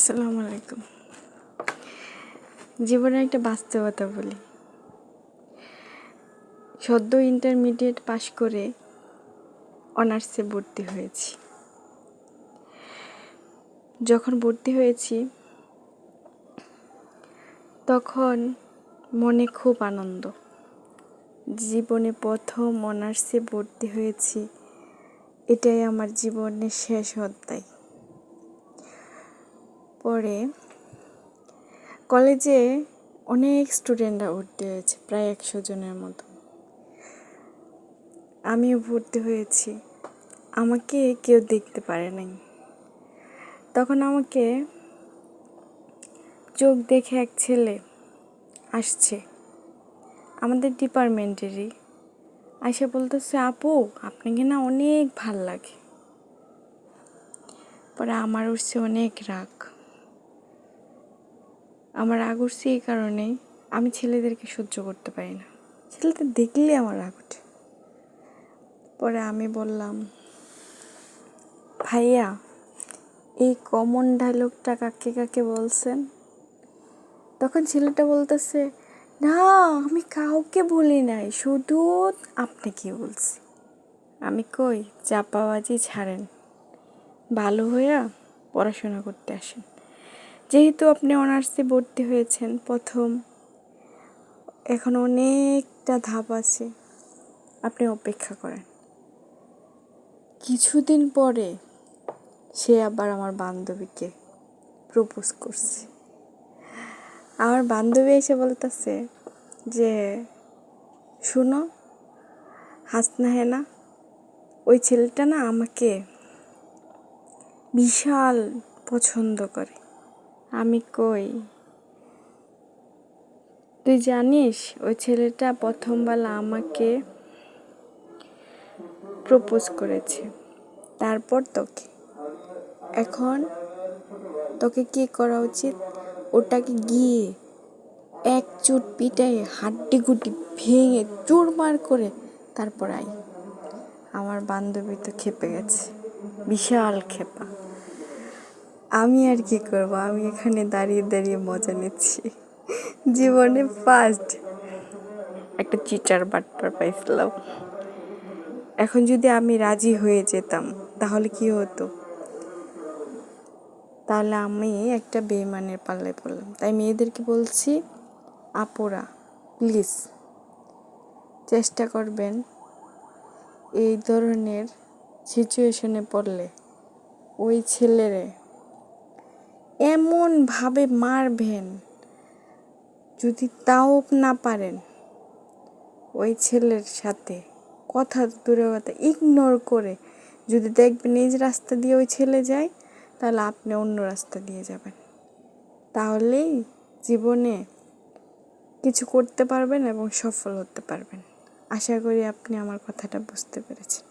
আসসালামু আলাইকুম। জীবনের একটা বাস্তবতা বলি। সদ্য ইন্টারমিডিয়েট পাশ করে অনার্সে ভর্তি হয়েছি। যখন ভর্তি হয়েছি তখন মনে খুব আনন্দ। জীবনে প্রথম অনার্সে ভর্তি হয়েছি, এটাই আমার জীবনের শেষ অধ্যায়। পরে কলেজে অনেক স্টুডেন্টরা ভর্তি হয়েছে, প্রায় 100 জনের মতো। আমিও ভর্তি হয়েছি, আমাকে কেউ দেখতে পারে নাই। তখন আমাকে চোখ দেখে এক ছেলে আসছে, আমাদের ডিপার্টমেন্টেরই, আইসা বলতেছে, আপু আপনাকে না অনেক ভাল লাগে। পরে আমার উঠছে অনেক রাগ। আমার রাগ উঠছে এই কারণেই, আমি ছেলেদেরকে সহ্য করতে পারি না, ছেলেদের দেখলে আমার রাগ ওঠে। পরে আমি বললাম, ভাইয়া এই কমন ডায়লগটা কাকে কাকে বলছেন? তখন ছেলেটা বলতেছে, না আমি কাউকে বলি নাই, শুধু আপনাকে বলছি। আমি কই, চাপাবাজি ছাড়েন, ভালো হইয়া পড়াশোনা করতে আসেন। যেহেতু আপনি অনার্সে ভর্তি হয়েছেন প্রথম, এখন অনেকটা ধাপ আছে, আপনি অপেক্ষা করেন। কিছুদিন পরে সে আবার আমার বান্ধবীকে প্রপোজ করছে। আমার বান্ধবী এসে বলতেছে যে, শুনো হাসনা হেনা, ওই ছেলেটা না আমাকে বিশাল পছন্দ করে। আমি কই, তুই জানিস ওই ছেলেটা প্রথমবেলা আমাকে প্রপোজ করেছে, তারপর তোকে। এখন তোকে কি করা উচিত? ওটাকে গিয়ে এক চুট পিটাইয়ে হাড্ডি গুটি ভেঙে চুরমার করে তারপর আই। আমার বান্ধবী তো খেপে গেছে, বিশাল খেপা। আমি আর কি করব, আমি এখানে দাঁড়িয়ে দাঁড়িয়ে মজা নিচ্ছি। জীবনে ফার্স্ট একটা চিটার বাটপার পাইছিলাম। এখন যদি আমি রাজি হয়ে যেতাম তাহলে কি হতো? তাহলে আমি একটা বেইমানের পাল্লায় পড়লাম। তাই মেয়েদেরকে বলছি, আপুরা প্লিজ চেষ্টা করবেন এই ধরনের সিচুয়েশনে পড়লে ওই ছেলেরে এমনভাবে মারবেন, যদি তাও না পারেন ওই ছেলের সাথে কথা দূরের কথা ইগনোর করে যদি দেখবেন এই রাস্তা দিয়ে ওই ছেলে যায়, তাহলে আপনি অন্য রাস্তা দিয়ে যাবেন। তাহলেই জীবনে কিছু করতে পারবেন এবং সফল হতে পারবেন। আশা করি আপনি আমার কথাটা বুঝতে পেরেছেন।